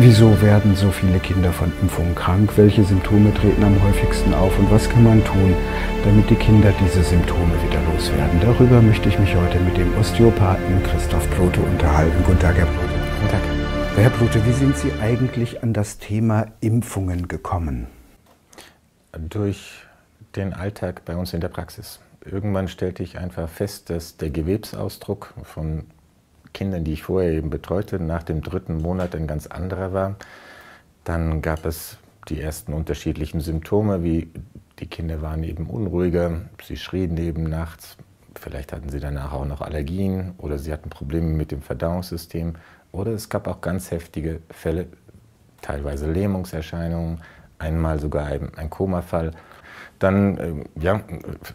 Wieso werden so viele Kinder von Impfungen krank? Welche Symptome treten am häufigsten auf? Und was kann man tun, damit die Kinder diese Symptome wieder loswerden? Darüber möchte ich mich heute mit dem Osteopathen Christoph Plothe unterhalten. Guten Tag, Herr Plothe. Guten Tag. Herr Plothe, wie sind Sie eigentlich an das Thema Impfungen gekommen? Durch den Alltag bei uns in der Praxis. Irgendwann stellte ich einfach fest, dass der Gewebsausdruck von Kindern, die ich vorher eben betreute, nach dem 3. Monat ein ganz anderer war. Dann gab es die ersten unterschiedlichen Symptome, wie die Kinder waren eben unruhiger, sie schrien eben nachts, vielleicht hatten sie danach auch noch Allergien oder sie hatten Probleme mit dem Verdauungssystem oder es gab auch ganz heftige Fälle, teilweise Lähmungserscheinungen, einmal sogar ein Komafall. Dann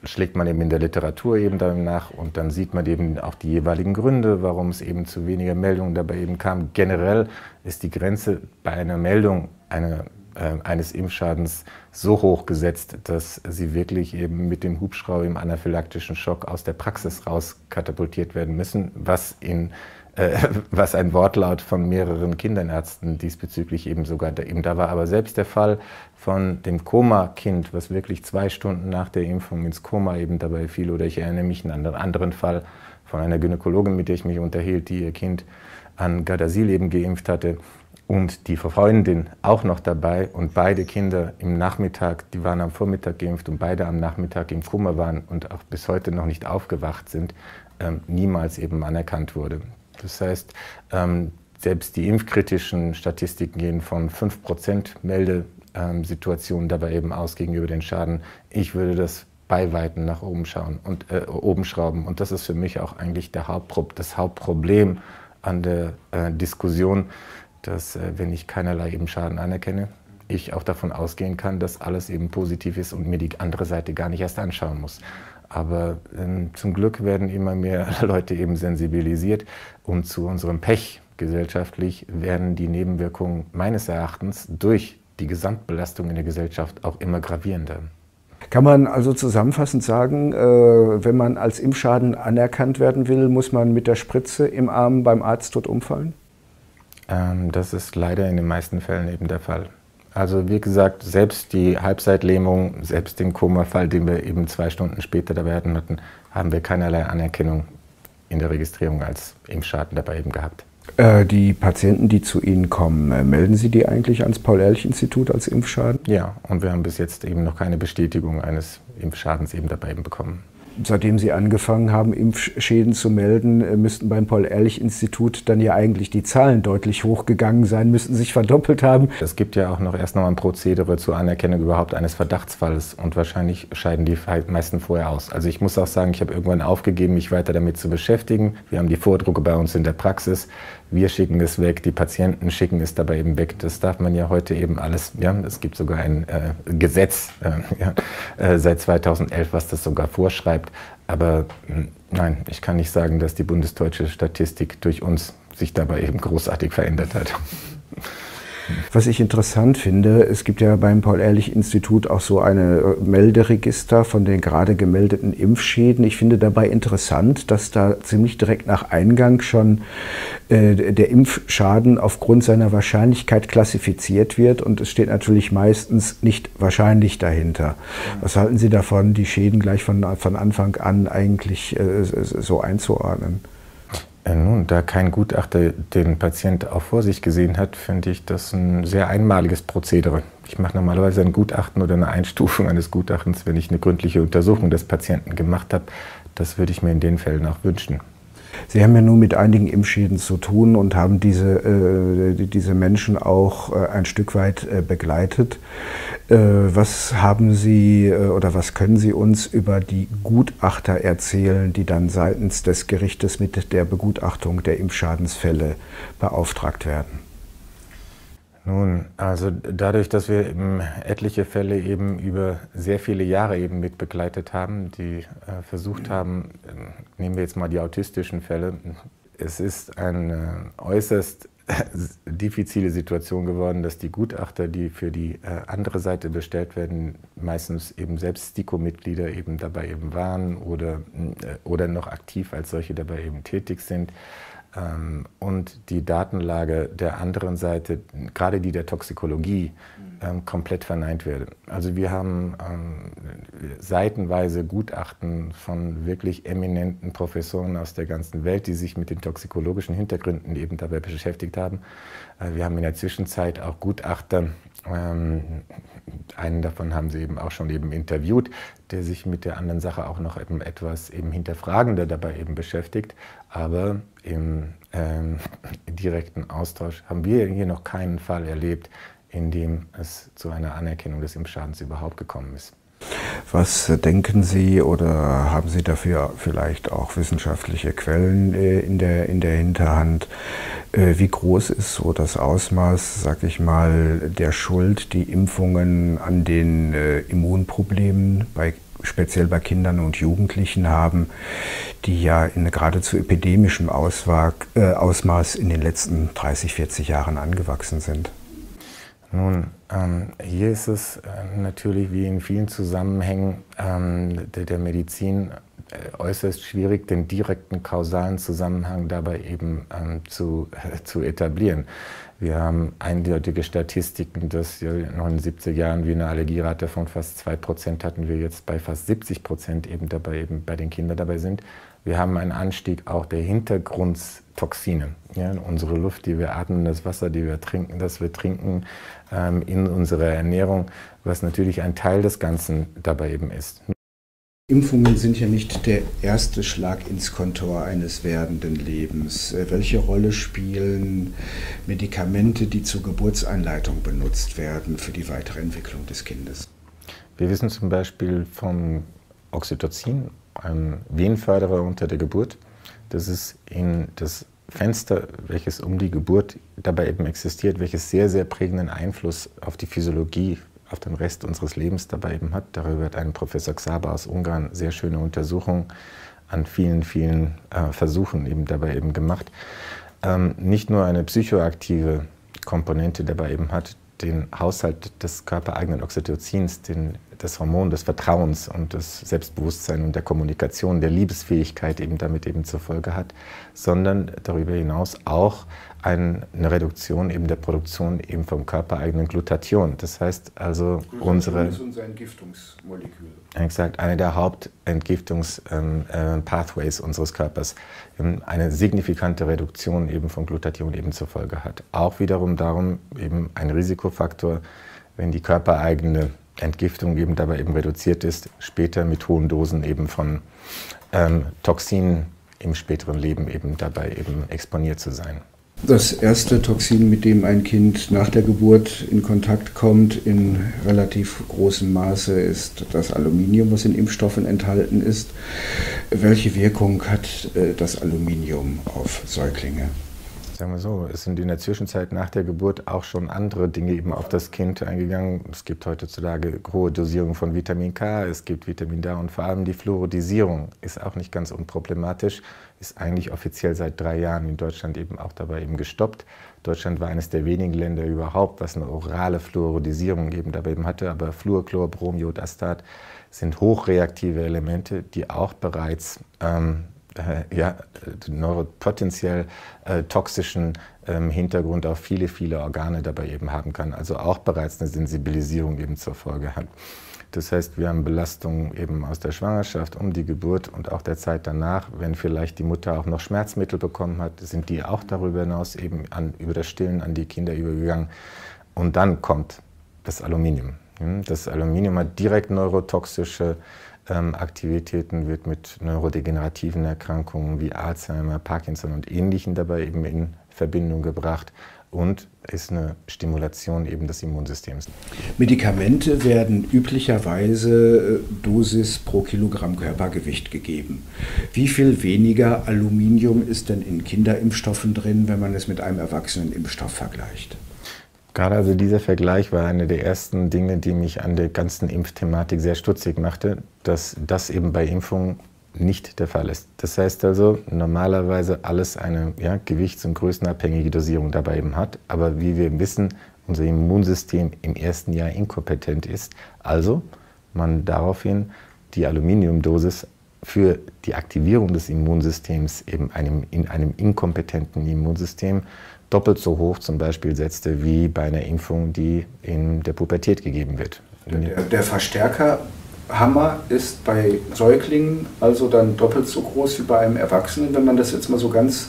schlägt man eben in der Literatur eben danach und dann sieht man eben auch die jeweiligen Gründe, warum es eben zu weniger Meldungen dabei eben kam. Generell ist die Grenze bei einer Meldung eines Impfschadens so hoch gesetzt, dass sie wirklich eben mit dem Hubschrauber im anaphylaktischen Schock aus der Praxis raus katapultiert werden müssen, was ein Wortlaut von mehreren Kinderärzten diesbezüglich eben sogar da war. Aber selbst der Fall von dem Koma-Kind, was wirklich 2 Stunden nach der Impfung ins Koma eben dabei fiel, oder ich erinnere mich an einen anderen Fall von einer Gynäkologin, mit der ich mich unterhielt, die ihr Kind an Gardasil eben geimpft hatte und die Freundin auch noch dabei und beide Kinder im Nachmittag, die waren am Vormittag geimpft und beide am Nachmittag im Koma waren und auch bis heute noch nicht aufgewacht sind, niemals eben anerkannt wurde. Das heißt, selbst die impfkritischen Statistiken gehen von 5% Meldesituationen dabei eben aus gegenüber den Schaden. Ich würde das bei Weitem nach oben schauen und oben schrauben. Und das ist für mich auch eigentlich das Hauptproblem an der Diskussion, dass wenn ich keinerlei eben Schaden anerkenne, ich auch davon ausgehen kann, dass alles eben positiv ist und mir die andere Seite gar nicht erst anschauen muss. Aber zum Glück werden immer mehr Leute eben sensibilisiert und zu unserem Pech gesellschaftlich werden die Nebenwirkungen meines Erachtens durch die Gesamtbelastung in der Gesellschaft auch immer gravierender. Kann man also zusammenfassend sagen, wenn man als Impfschaden anerkannt werden will, muss man mit der Spritze im Arm beim Arzt tot umfallen? Das ist leider in den meisten Fällen eben der Fall. Also wie gesagt, selbst die Halbseitlähmung, selbst den Komafall, den wir eben 2 Stunden später dabei hatten, haben wir keinerlei Anerkennung in der Registrierung als Impfschaden dabei eben gehabt. Die Patienten, die zu Ihnen kommen, melden Sie die eigentlich ans Paul-Ehrlich-Institut als Impfschaden? Ja, und wir haben bis jetzt eben noch keine Bestätigung eines Impfschadens eben dabei eben bekommen. Seitdem Sie angefangen haben, Impfschäden zu melden, müssten beim Paul-Ehrlich-Institut dann ja eigentlich die Zahlen deutlich hochgegangen sein, müssten sich verdoppelt haben. Es gibt ja auch noch erst noch ein Prozedere zur Anerkennung überhaupt eines Verdachtsfalles und wahrscheinlich scheiden die meisten vorher aus. Also ich muss auch sagen, ich habe irgendwann aufgegeben, mich weiter damit zu beschäftigen. Wir haben die Vordrucke bei uns in der Praxis. Wir schicken es weg, die Patienten schicken es dabei eben weg. Das darf man ja heute eben alles, ja, es gibt sogar ein Gesetz seit 2011, was das sogar vorschreibt. Aber nein, ich kann nicht sagen, dass die bundesdeutsche Statistik durch uns sich dabei eben großartig verändert hat. Was ich interessant finde, es gibt ja beim Paul-Ehrlich-Institut auch so eine Melderegister von den gerade gemeldeten Impfschäden. Ich finde dabei interessant, dass da ziemlich direkt nach Eingang schon der Impfschaden aufgrund seiner Wahrscheinlichkeit klassifiziert wird und es steht natürlich meistens nicht wahrscheinlich dahinter. Was halten Sie davon, die Schäden gleich von Anfang an eigentlich so einzuordnen? Nun, da kein Gutachter den Patient auch vor sich gesehen hat, finde ich das ein sehr einmaliges Prozedere. Ich mache normalerweise ein Gutachten oder eine Einstufung eines Gutachtens, wenn ich eine gründliche Untersuchung des Patienten gemacht habe. Das würde ich mir in den Fällen auch wünschen. Sie haben ja nun mit einigen Impfschäden zu tun und haben diese Menschen auch ein Stück weit begleitet. Was haben Sie oder was können Sie uns über die Gutachter erzählen, die dann seitens des Gerichtes mit der Begutachtung der Impfschadensfälle beauftragt werden? Nun, also dadurch, dass wir eben etliche Fälle eben über sehr viele Jahre eben mit begleitet haben, die versucht haben, nehmen wir jetzt mal die autistischen Fälle, es ist eine äußerst diffizile Situation geworden, dass die Gutachter, die für die andere Seite bestellt werden, meistens eben selbst STIKO-Mitglieder eben dabei eben waren oder noch aktiv als solche dabei eben tätig sind. und die Datenlage der anderen Seite, gerade die der Toxikologie, komplett verneint werden. Also wir haben seitenweise Gutachten von wirklich eminenten Professoren aus der ganzen Welt, die sich mit den toxikologischen Hintergründen eben dabei beschäftigt haben. Wir haben in der Zwischenzeit auch Gutachter, einen davon haben Sie eben auch schon eben interviewt, der sich mit der anderen Sache auch noch etwas eben hinterfragender dabei eben beschäftigt. Aber im direkten Austausch haben wir hier noch keinen Fall erlebt, in dem es zu einer Anerkennung des Impfschadens überhaupt gekommen ist. Was denken Sie oder haben Sie dafür vielleicht auch wissenschaftliche Quellen in der Hinterhand? Wie groß ist so das Ausmaß, sag ich mal, der Schuld, die Impfungen an den Immunproblemen speziell bei Kindern und Jugendlichen haben, die ja in geradezu epidemischem Ausmaß in den letzten 30, 40 Jahren angewachsen sind? Nun, hier ist es natürlich wie in vielen Zusammenhängen der Medizin äußerst schwierig, den direkten kausalen Zusammenhang dabei eben zu etablieren. Wir haben eindeutige Statistiken, dass noch in den 70er Jahren wir eine Allergierate von fast 2% hatten, wir jetzt bei fast 70% eben bei den Kindern dabei sind. Wir haben einen Anstieg auch der Hintergrundtoxine. Ja, unsere Luft, die wir atmen, das Wasser, das wir trinken, in unserer Ernährung, was natürlich ein Teil des Ganzen dabei eben ist. Impfungen sind ja nicht der erste Schlag ins Kontor eines werdenden Lebens. Welche Rolle spielen Medikamente, die zur Geburtseinleitung benutzt werden, für die weitere Entwicklung des Kindes? Wir wissen zum Beispiel vom Oxytocin, einem Venenförderer unter der Geburt. Das ist in das Fenster, welches um die Geburt dabei eben existiert, welches sehr, sehr prägenden Einfluss auf die Physiologie, auf den Rest unseres Lebens dabei eben hat. Darüber hat ein Professor Xaver aus Ungarn sehr schöne Untersuchungen an vielen, vielen Versuchen eben dabei eben gemacht. Nicht nur eine psychoaktive Komponente dabei eben hat, den Haushalt des körpereigenen Oxytocins, das Hormon des Vertrauens und des Selbstbewusstseins und der Kommunikation, der Liebesfähigkeit eben damit eben zur Folge hat, sondern darüber hinaus auch eine Reduktion eben der Produktion eben vom körpereigenen Glutathion. Das heißt also Glutathion ist unser Entgiftungsmolekül. Exakt, eine der Hauptentgiftungs-Pathways unseres Körpers, eine signifikante Reduktion eben von Glutathion eben zur Folge hat. Auch wiederum darum eben ein Risikofaktor, wenn die körpereigene Entgiftung eben dabei eben reduziert ist, später mit hohen Dosen eben von Toxinen im späteren Leben eben dabei eben exponiert zu sein. Das erste Toxin, mit dem ein Kind nach der Geburt in Kontakt kommt, in relativ großem Maße, ist das Aluminium, was in Impfstoffen enthalten ist. Welche Wirkung hat das Aluminium auf Säuglinge? Sagen wir so, es sind in der Zwischenzeit nach der Geburt auch schon andere Dinge eben auf das Kind eingegangen. Es gibt heutzutage hohe Dosierungen von Vitamin K, es gibt Vitamin D und vor allem die Fluoridisierung ist auch nicht ganz unproblematisch, ist eigentlich offiziell seit 3 Jahren in Deutschland eben auch dabei eben gestoppt. Deutschland war eines der wenigen Länder überhaupt, was eine orale Fluoridisierung eben dabei eben hatte, aber Fluor, Chlor, Brom, Jod, Astat sind hochreaktive Elemente, die auch bereits potenziell toxischen Hintergrund auf viele, viele Organe dabei eben haben kann, also auch bereits eine Sensibilisierung eben zur Folge hat. Das heißt, wir haben Belastungen eben aus der Schwangerschaft, um die Geburt und auch der Zeit danach. Wenn vielleicht die Mutter auch noch Schmerzmittel bekommen hat, sind die auch darüber hinaus eben über das Stillen an die Kinder übergegangen. Und dann kommt das Aluminium. Das Aluminium hat direkt neurotoxische Aktivitäten, wird mit neurodegenerativen Erkrankungen wie Alzheimer, Parkinson und Ähnlichen dabei eben in Verbindung gebracht und ist eine Stimulation eben des Immunsystems. Medikamente werden üblicherweise Dosis pro Kilogramm Körpergewicht gegeben. Wie viel weniger Aluminium ist denn in Kinderimpfstoffen drin, wenn man es mit einem Erwachsenenimpfstoff vergleicht? Gerade also dieser Vergleich war eine der ersten Dinge, die mich an der ganzen Impfthematik sehr stutzig machte, dass das eben bei Impfungen nicht der Fall ist. Das heißt also, normalerweise alles eine gewichts- und größenabhängige Dosierung dabei eben hat, aber wie wir wissen, unser Immunsystem im ersten Jahr inkompetent ist, also man daraufhin die Aluminiumdosis für die Aktivierung des Immunsystems eben in einem inkompetenten Immunsystem doppelt so hoch zum Beispiel setzte wie bei einer Impfung, die in der Pubertät gegeben wird. Der Verstärkerhammer ist bei Säuglingen also dann doppelt so groß wie bei einem Erwachsenen, wenn man das jetzt mal so ganz...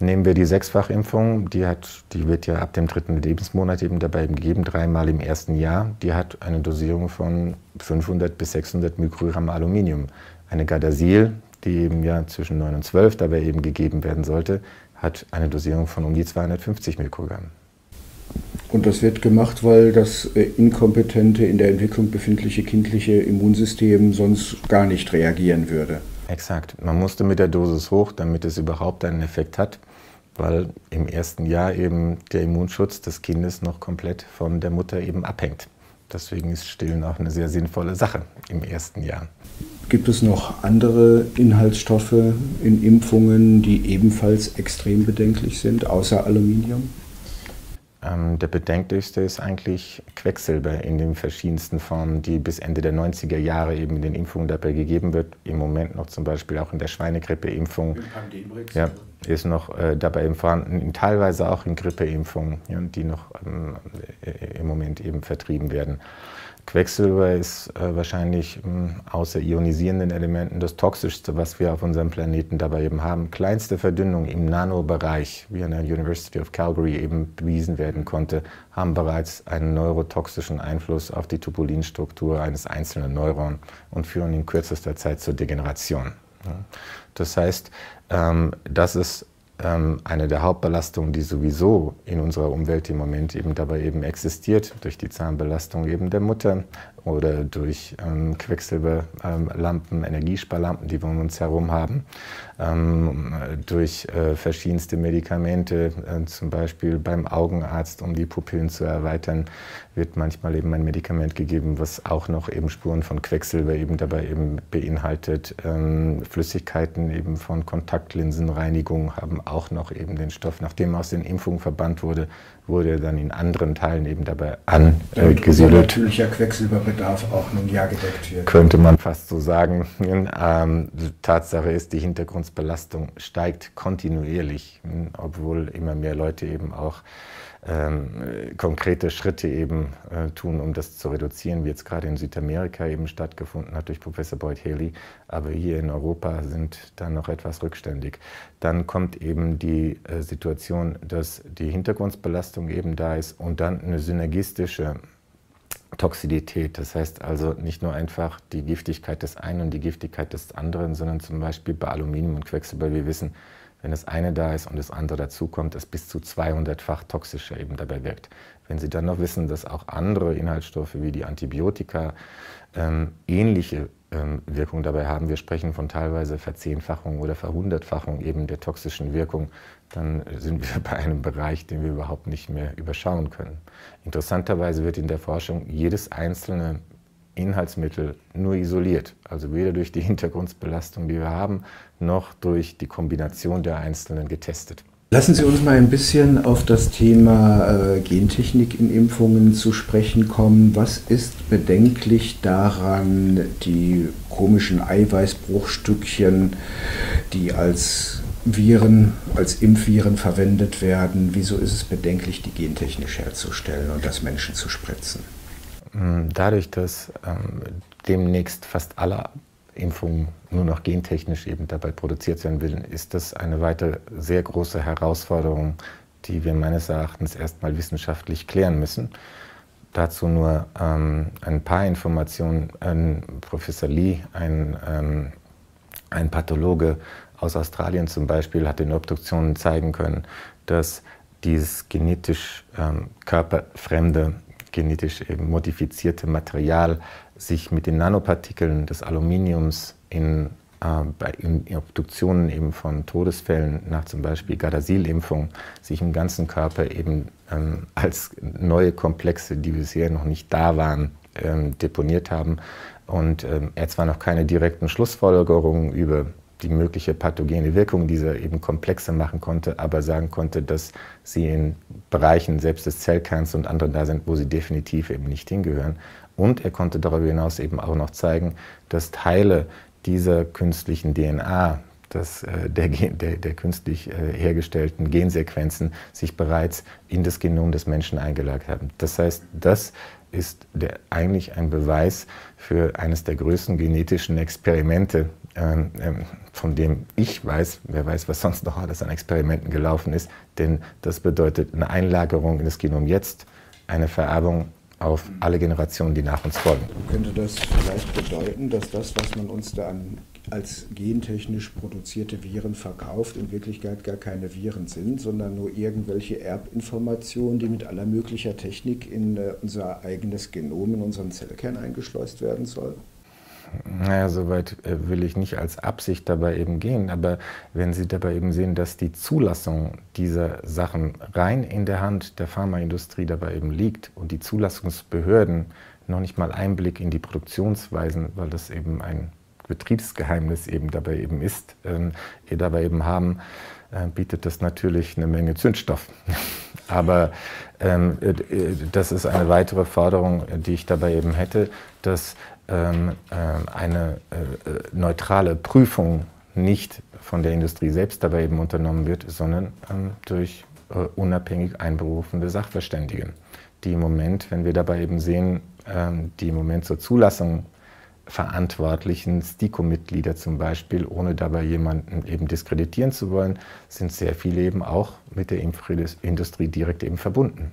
Nehmen wir die Sechsfachimpfung, die wird ja ab dem 3. Lebensmonat eben dabei gegeben, 3-mal im ersten Jahr. Die hat eine Dosierung von 500 bis 600 Mikrogramm Aluminium. Eine Gardasil, die eben ja zwischen 9 und 12 dabei eben gegeben werden sollte, hat eine Dosierung von um die 250 Mikrogramm. Und das wird gemacht, weil das inkompetente, in der Entwicklung befindliche kindliche Immunsystem sonst gar nicht reagieren würde. Exakt. Man musste mit der Dosis hoch, damit es überhaupt einen Effekt hat, weil im ersten Jahr eben der Immunschutz des Kindes noch komplett von der Mutter eben abhängt. Deswegen ist Stillen auch eine sehr sinnvolle Sache im ersten Jahr. Gibt es noch andere Inhaltsstoffe in Impfungen, die ebenfalls extrem bedenklich sind, außer Aluminium? Der bedenklichste ist eigentlich Quecksilber in den verschiedensten Formen, die bis Ende der 90er Jahre eben in den Impfungen dabei gegeben wird. Im Moment noch zum Beispiel auch in der Schweinegrippeimpfung. Ja, ist noch dabei eben vorhanden, teilweise auch in Grippeimpfungen, ja, die noch im Moment eben vertrieben werden. Quecksilber ist wahrscheinlich außer ionisierenden Elementen das toxischste, was wir auf unserem Planeten dabei eben haben. Kleinste Verdünnung im Nanobereich, wie an der University of Calgary eben bewiesen werden konnte, haben bereits einen neurotoxischen Einfluss auf die Tubulinstruktur eines einzelnen Neurons und führen in kürzester Zeit zur Degeneration. Das heißt, das ist eine der Hauptbelastungen, die sowieso in unserer Umwelt im Moment eben dabei eben existiert, durch die Zahnbelastung eben der Mutter oder durch Quecksilberlampen, Energiesparlampen, die wir um uns herum haben, durch verschiedenste Medikamente, zum Beispiel beim Augenarzt, um die Pupillen zu erweitern, wird manchmal eben ein Medikament gegeben, was auch noch eben Spuren von Quecksilber eben dabei eben beinhaltet. Flüssigkeiten eben von Kontaktlinsenreinigung haben auch noch eben den Stoff, nachdem aus den Impfungen verbannt wurde, wurde er dann in anderen Teilen eben dabei angesiedelt. Natürlicher Quecksilberbedarf auch nun ja gedeckt wird. Könnte man fast so sagen. Tatsache ist, die Hintergrundbelastung steigt kontinuierlich, obwohl immer mehr Leute eben auch konkrete Schritte eben tun, um das zu reduzieren, wie jetzt gerade in Südamerika eben stattgefunden hat durch Professor Boyd Haley. Aber hier in Europa sind da noch etwas rückständig. Dann kommt eben die Situation, dass die Hintergrundbelastung eben da ist und dann eine synergistische Toxizität. Das heißt also nicht nur einfach die Giftigkeit des einen und die Giftigkeit des anderen, sondern zum Beispiel bei Aluminium und Quecksilber, wir wissen, wenn das eine da ist und das andere dazukommt, das bis zu 200-fach toxischer eben dabei wirkt. Wenn Sie dann noch wissen, dass auch andere Inhaltsstoffe wie die Antibiotika ähnliche Wirkung dabei haben, wir sprechen von teilweise Verzehnfachung oder Verhundertfachung eben der toxischen Wirkung, dann sind wir bei einem Bereich, den wir überhaupt nicht mehr überschauen können. Interessanterweise wird in der Forschung jedes einzelne Inhaltsmittel nur isoliert, also weder durch die Hintergrundbelastung, die wir haben, noch durch die Kombination der einzelnen getestet. Lassen Sie uns mal ein bisschen auf das Thema Gentechnik in Impfungen zu sprechen kommen. Was ist bedenklich daran, die komischen Eiweißbruchstückchen, die als Viren, als Impfviren verwendet werden, wieso ist es bedenklich, die gentechnisch herzustellen und das Menschen zu spritzen? Dadurch, dass demnächst fast alle Impfungen nur noch gentechnisch eben dabei produziert werden will, ist das eine weitere sehr große Herausforderung, die wir meines Erachtens erstmal wissenschaftlich klären müssen. Dazu nur ein paar Informationen. Professor Lee, ein Pathologe aus Australien zum Beispiel, hat in Obduktionen zeigen können, dass dieses genetisch körperfremde, genetisch eben modifizierte Material sich mit den Nanopartikeln des Aluminiums in Obduktionen eben von Todesfällen nach zum Beispiel Gardasil-Impfung sich im ganzen Körper eben als neue Komplexe, die bisher noch nicht da waren, deponiert haben. Und er zwar noch keine direkten Schlussfolgerungen über die mögliche pathogene Wirkung dieser eben Komplexe machen konnte, aber sagen konnte, dass sie in Bereichen selbst des Zellkerns und anderen da sind, wo sie definitiv eben nicht hingehören. Und er konnte darüber hinaus eben auch noch zeigen, dass Teile dieser künstlichen DNA, der künstlich hergestellten Gensequenzen sich bereits in das Genom des Menschen eingelagert haben. Das heißt, das ist eigentlich ein Beweis für eines der größten genetischen Experimente, von dem ich weiß, wer weiß, was sonst noch alles an Experimenten gelaufen ist, denn das bedeutet eine Einlagerung in das Genom jetzt, eine Vererbung auf alle Generationen, die nach uns folgen. Könnte das vielleicht bedeuten, dass das, was man uns da als gentechnisch produzierte Viren verkauft, in Wirklichkeit gar keine Viren sind, sondern nur irgendwelche Erbinformationen, die mit aller möglicher Technik in unser eigenes Genom, in unseren Zellkern eingeschleust werden sollen? Naja, soweit will ich nicht als Absicht dabei eben gehen, aber wenn Sie dabei eben sehen, dass die Zulassung dieser Sachen rein in der Hand der Pharmaindustrie dabei eben liegt und die Zulassungsbehörden noch nicht mal Einblick in die Produktionsweisen, weil das eben ein Betriebsgeheimnis eben dabei eben ist, dabei eben haben, bietet das natürlich eine Menge Zündstoff. Aber das ist eine weitere Forderung, die ich dabei eben hätte, dass eine neutrale Prüfung nicht von der Industrie selbst dabei eben unternommen wird, sondern durch unabhängig einberufene Sachverständige, die im Moment, wenn wir dabei eben sehen, die im Moment zur Zulassung verantwortlichen STIKO-Mitglieder zum Beispiel, ohne dabei jemanden eben diskreditieren zu wollen, sind sehr viele eben auch mit der Impfindustrie direkt eben verbunden.